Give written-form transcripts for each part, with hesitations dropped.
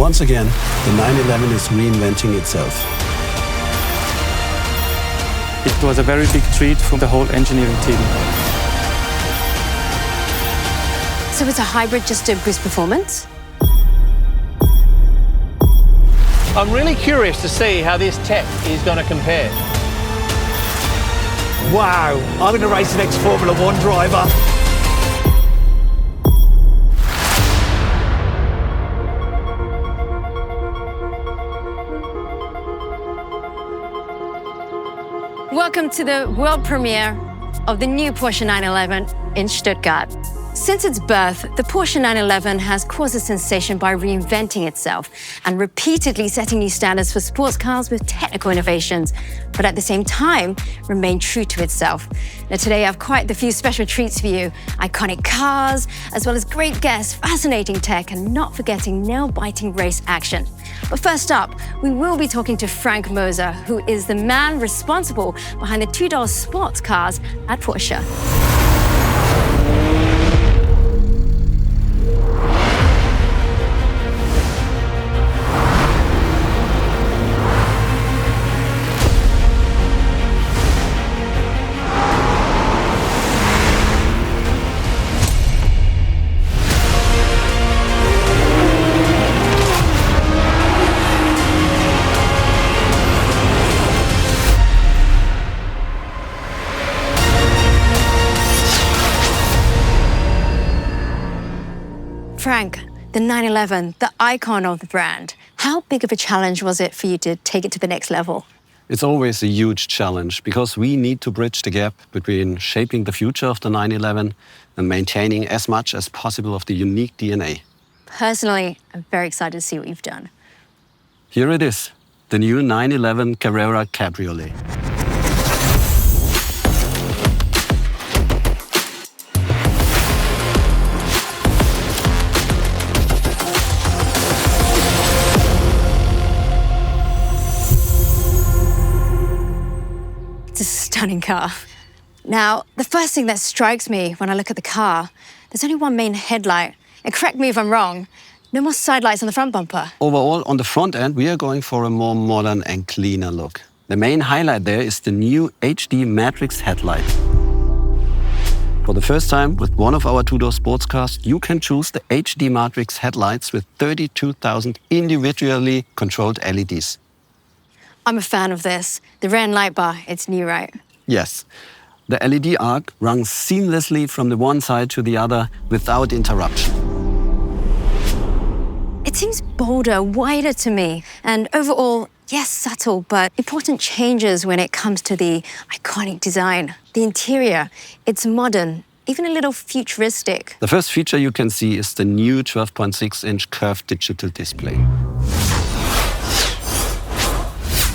Once again, the 911 is reinventing itself. It was a very big treat for the whole engineering team. So it's a hybrid just to boost performance? I'm really curious to see how this tech is going to compare. Wow, I'm going to race the next Formula One driver. Welcome to the world premiere of the new Porsche 911 in Stuttgart. Since its birth, the Porsche 911 has caused a sensation by reinventing itself and repeatedly setting new standards for sports cars with technical innovations, but at the same time, remain true to itself. Now today I have quite the few special treats for you. Iconic cars, as well as great guests, fascinating tech, and not forgetting nail-biting race action. But first up, we will be talking to Frank Moser, who is the man responsible behind the two-door sports cars at Porsche. Frank, the 911, the icon of the brand. How big of a challenge was it for you to take it to the next level? It's always a huge challenge because we need to bridge the gap between shaping the future of the 911 and maintaining as much as possible of the unique DNA. Personally, I'm very excited to see what you've done. Here it is, the new 911 Carrera Cabriolet. It's a stunning car. Now, the first thing that strikes me when I look at the car, there's only one main headlight. And correct me if I'm wrong, no more side lights on the front bumper. Overall, on the front end, we are going for a more modern and cleaner look. The main highlight there is the new HD Matrix headlight. For the first time with one of our two-door sports cars, you can choose the HD Matrix headlights with 32,000 individually controlled LEDs. I'm a fan of this. The rear end light bar, it's new, right? Yes. The LED arc runs seamlessly from the one side to the other without interruption. It seems bolder, wider to me, and overall, yes, subtle, but important changes when it comes to the iconic design. The interior, it's modern, even a little futuristic. The first feature you can see is the new 12.6-inch curved digital display.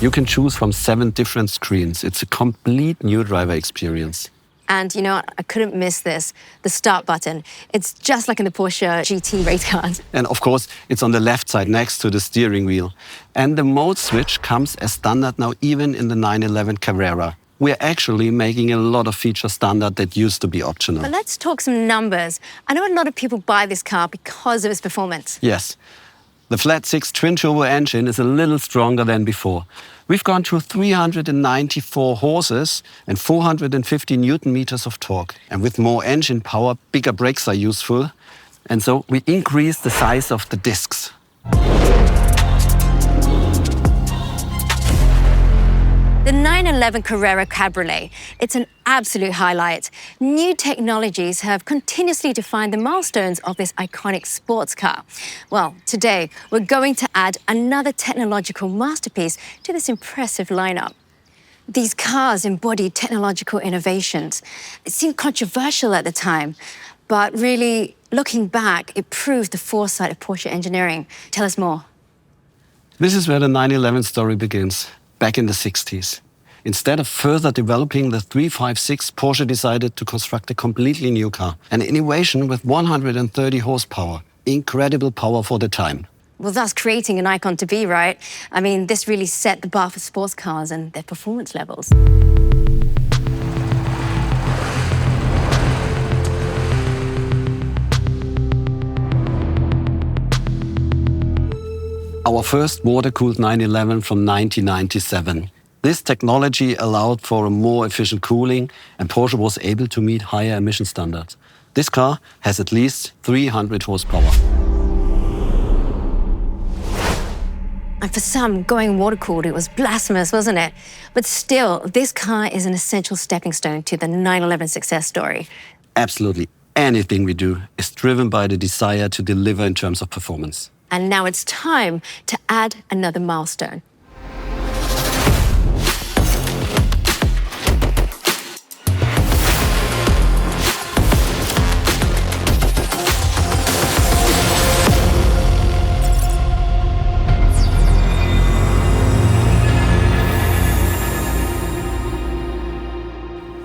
You can choose from 7 different screens. It's a complete new driver experience. And you know what? I couldn't miss this, the start button. It's just like in the Porsche GT race cars. And of course, it's on the left side next to the steering wheel. And the mode switch comes as standard now even in the 911 Carrera. We're actually making a lot of features standard that used to be optional. But let's talk some numbers. I know a lot of people buy this car because of its performance. Yes. The flat-6 twin-turbo engine is a little stronger than before. We've gone to 394 horses and 450 Newton meters of torque. And with more engine power, bigger brakes are useful. And so we increase the size of the discs. The 911 Carrera Cabriolet, it's an absolute highlight. New technologies have continuously defined the milestones of this iconic sports car. Well, today we're going to add another technological masterpiece to this impressive lineup. These cars embody technological innovations. It seemed controversial at the time, but really, looking back, it proved the foresight of Porsche engineering. Tell us more. This is where the 911 story begins. Back in the 60s. Instead of further developing the 356, Porsche decided to construct a completely new car. An innovation with 130 horsepower. Incredible power for the time. Well, that's creating an icon to be, right? I mean, this really set the bar for sports cars and their performance levels. our first water-cooled 911 from 1997. This technology allowed for a more efficient cooling, and Porsche was able to meet higher emission standards. This car has at least 300 horsepower. And for some, going water-cooled, it was blasphemous, wasn't it? But still, this car is an essential stepping stone to the 911 success story. Absolutely anything we do is driven by the desire to deliver in terms of performance. And now it's time to add another milestone.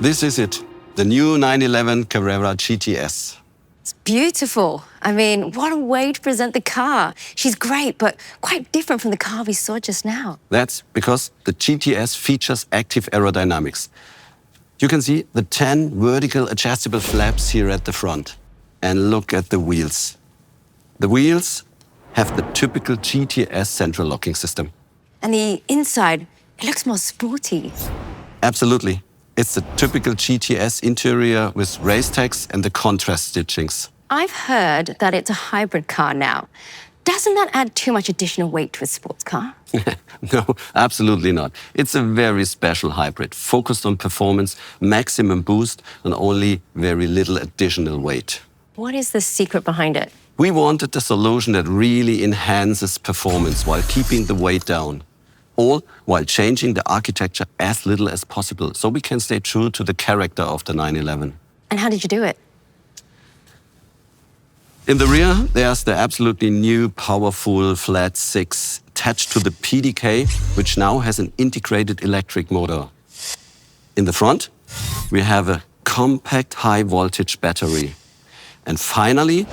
This is it, the new 911 Carrera GTS. It's beautiful. I mean, what a way to present the car. She's great, but quite different from the car we saw just now. That's because the GTS features active aerodynamics. You can see the 10 vertical adjustable flaps here at the front. And look at the wheels. The wheels have the typical GTS central locking system. And the inside, it looks more sporty. Absolutely. It's the typical GTS interior with race tags and the contrast stitchings. I've heard that it's a hybrid car now. Doesn't that add too much additional weight to a sports car? No, absolutely not. It's a very special hybrid, focused on performance, maximum boost, and only very little additional weight. What is the secret behind it? We wanted a solution that really enhances performance while keeping the weight down. All while changing the architecture as little as possible, so we can stay true to the character of the 911. And how did you do it? In the rear, there's the absolutely new powerful flat 6 attached to the PDK, which now has an integrated electric motor. In the front, we have a compact high-voltage battery. And finally,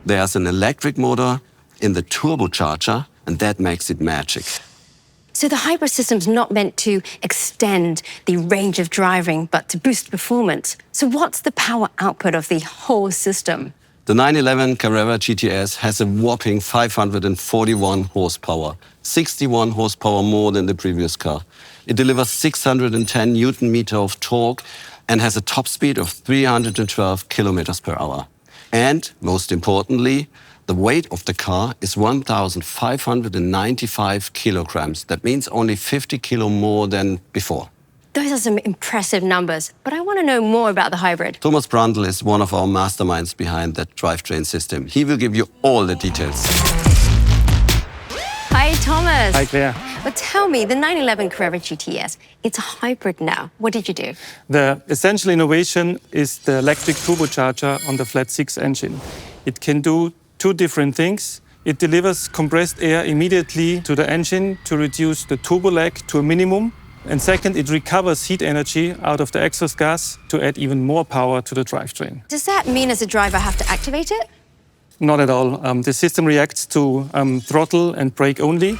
there's an electric motor in the turbocharger, and that makes it magic. So the hybrid system's not meant to extend the range of driving, but to boost performance. So what's the power output of the whole system? The 911 Carrera GTS has a whopping 541 horsepower, 61 horsepower more than the previous car. It delivers 610 Newton meter of torque and has a top speed of 312 kilometers per hour. And most importantly, the weight of the car is 1,595 kilograms. That means only 50 kilo more than before. Those are some impressive numbers, but I want to know more about the hybrid. Thomas Brandl is one of our masterminds behind that drivetrain system. He will give you all the details. Hi, Thomas. Hi, Claire. But tell me, the 911 Carrera GTS, it's a hybrid now. What did you do? The essential innovation is the electric turbocharger on the flat 6 engine. It can do two different things. It delivers compressed air immediately to the engine to reduce the turbo lag to a minimum. And second, it recovers heat energy out of the exhaust gas to add even more power to the drivetrain. Does that mean as a driver I have to activate it? Not at all. The system reacts to throttle and brake only.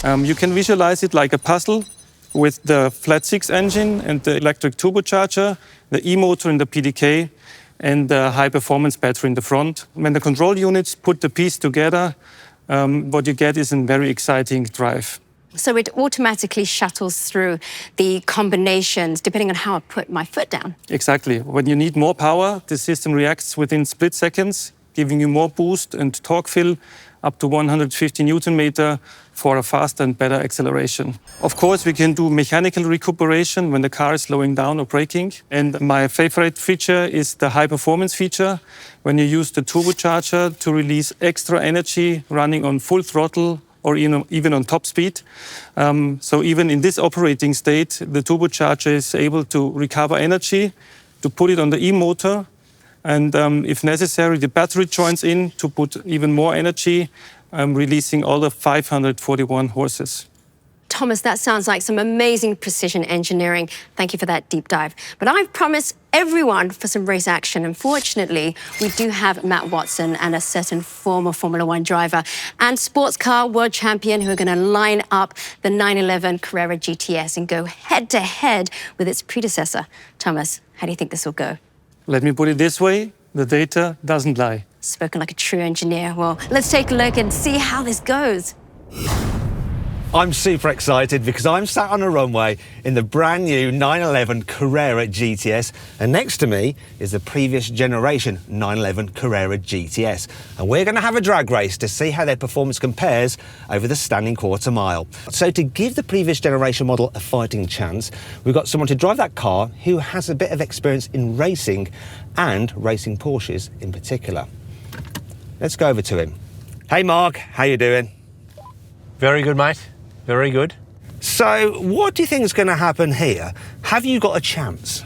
You can visualize it like a puzzle with the flat 6 engine and the electric turbocharger, the e-motor in the PDK, and the high-performance battery in the front. When the control units put the piece together, what you get is a very exciting drive. So it automatically shuttles through the combinations depending on how I put my foot down. Exactly. When you need more power, the system reacts within split seconds, giving you more boost and torque fill up to 150 Newton meter for a faster and better acceleration. Of course, we can do mechanical recuperation when the car is slowing down or braking. And my favorite feature is the high performance feature, when you use the turbocharger to release extra energy running on full throttle or even on top speed. So even in this operating state, the turbocharger is able to recover energy, to put it on the e-motor, and if necessary, the battery joins in to put even more energy, releasing all the 541 horses. Thomas, that sounds like some amazing precision engineering. Thank you for that deep dive. But I've promised everyone for some race action. Unfortunately, we do have Matt Watson and a certain former Formula One driver and sports car world champion who are going to line up the 911 Carrera GTS and go head-to-head with its predecessor. Thomas, how do you think this will go? Let me put it this way, the data doesn't lie. Spoken like a true engineer. Well, let's take a look and see how this goes. I'm super excited because I'm sat on a runway in the brand new 911 Carrera GTS, and next to me is the previous generation 911 Carrera GTS. And we're going to have a drag race to see how their performance compares over the standing quarter mile. So to give the previous generation model a fighting chance, we've got someone to drive that car who has a bit of experience in racing and racing Porsches in particular. Let's go over to him. Hey Mark, how you doing? Very good, mate. Very good. So, what do you think is going to happen here? Have you got a chance?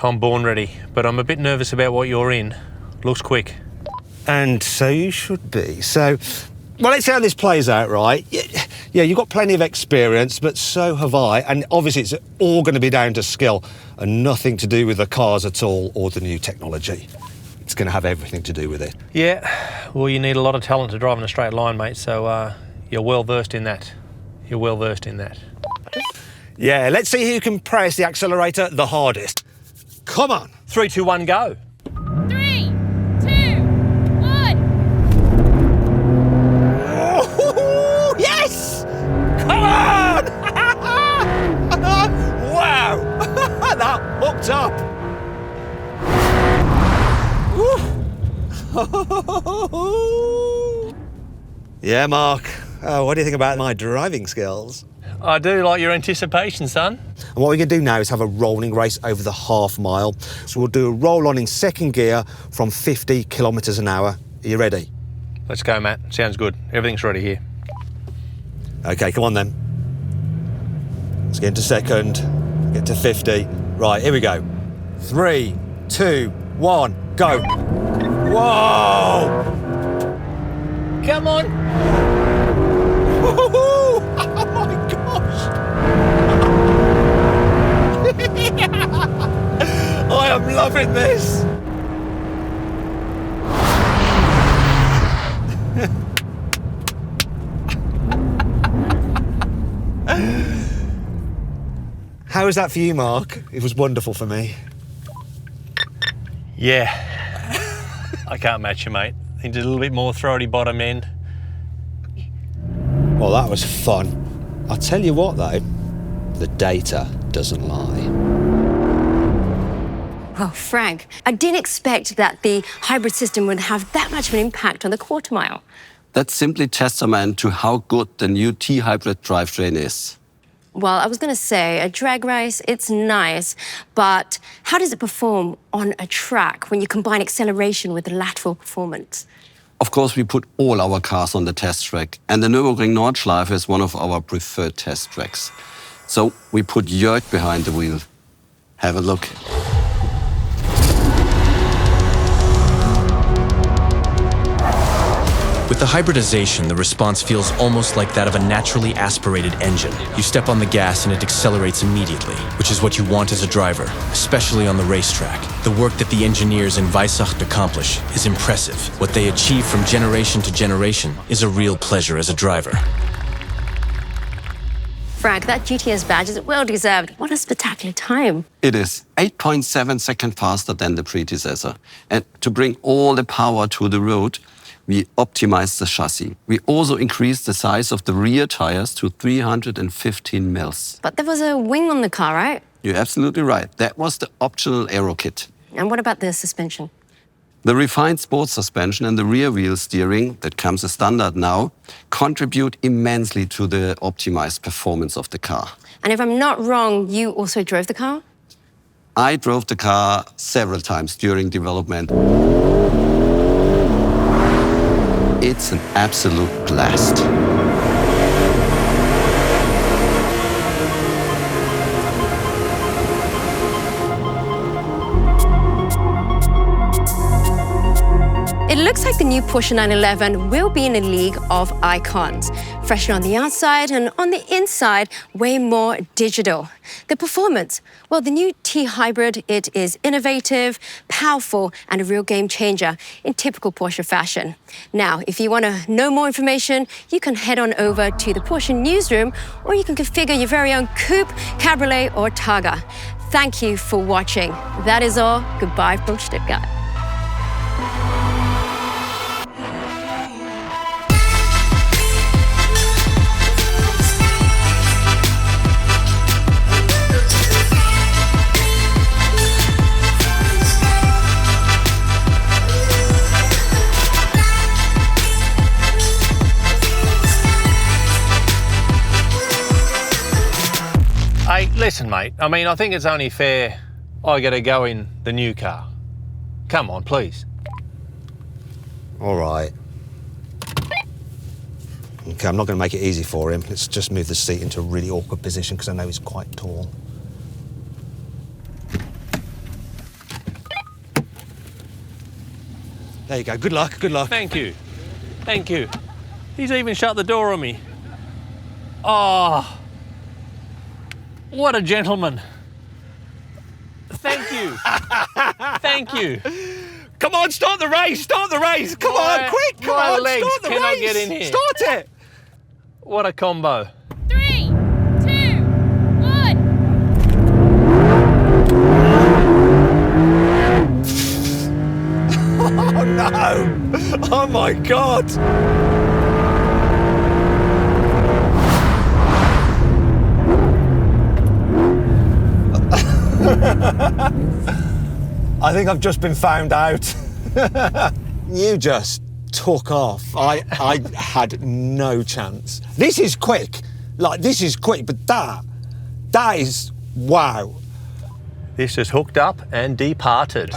I'm born ready, but I'm a bit nervous about what you're in. Looks quick. And so you should be. So, well, let's see how this plays out, right? Yeah, you've got plenty of experience, but so have I. And obviously, it's all going to be down to skill and nothing to do with the cars at all or the new technology. It's going to have everything to do with it. Yeah, well, you need a lot of talent to drive in a straight line, mate, so you're well versed in that. You're well versed in that. Yeah, let's see who can press the accelerator the hardest. Come on. 3, 2, 1, go. 3, 2, 1. Oh, yes! Come on! Wow! That hooked up. Yeah, Mark. What do you think about my driving skills? I do like your anticipation, son. And what we're going to do now is have a rolling race over the half mile. So we'll do a roll on in second gear from 50 kilometres an hour. Are you ready? Let's go, Matt. Sounds good. Everything's ready here. OK, come on then. Let's get into second, get to 50. Right, here we go. 3, 2, 1, go. Whoa! Come on. Oh my gosh! I am loving this! How was that for you, Mark? It was wonderful for me. Yeah. I can't match you, mate. Need a little bit more throaty bottom end. Well, that was fun. I'll tell you what, though, the data doesn't lie. Oh, Frank, I didn't expect that the hybrid system would have that much of an impact on the quarter mile. That's simply testament to how good the new T-hybrid drivetrain is. Well, I was going to say, a drag race, it's nice, but how does it perform on a track when you combine acceleration with lateral performance? Of course, we put all our cars on the test track, and the Nürburgring Nordschleife is one of our preferred test tracks. So we put Jörg behind the wheel. Have a look. With the hybridization, the response feels almost like that of a naturally aspirated engine. You step on the gas and it accelerates immediately, which is what you want as a driver, especially on the racetrack. The work that the engineers in Weissach accomplish is impressive. What they achieve from generation to generation is a real pleasure as a driver. Frank, that GTS badge is well deserved. What a spectacular time. It is 8.7 seconds faster than the predecessor. And to bring all the power to the road, we optimized the chassis. We also increased the size of the rear tires to 315 mils. But there was a wing on the car, right? You're absolutely right. That was the optional aero kit. And what about the suspension? The refined sports suspension and the rear wheel steering that comes as standard now contribute immensely to the optimized performance of the car. And if I'm not wrong, you also drove the car? I drove the car several times during development. It's an absolute blast. It looks like the new Porsche 911 will be in a league of icons. Fresher on the outside and on the inside, way more digital. The performance, well, the new T-Hybrid, it is innovative, powerful, and a real game changer in typical Porsche fashion. Now, if you want to know more information, you can head on over to the Porsche newsroom, or you can configure your very own coupe, cabriolet, or Targa. Thank you for watching. That is all. Goodbye from Stuttgart. listen, mate, I mean, I think it's only fair I get a go in the new car. Come on, please. All right. Okay, I'm not going to make it easy for him. Let's just move the seat into a really awkward position because I know he's quite tall. There you go. Good luck, good luck. Thank you. Thank you. He's even shut the door on me. Oh, what a gentleman. Thank you. Thank you. Come on, start the race, start the race. Come on, quick, come my on, legs start the cannot race. get in here. Start it. What a combo. 3, 2, 1. Oh no! Oh my God! I think I've just been found out. You just took off. I had no chance. This is quick. Like, this is quick, but that is, wow. This is hooked up and departed.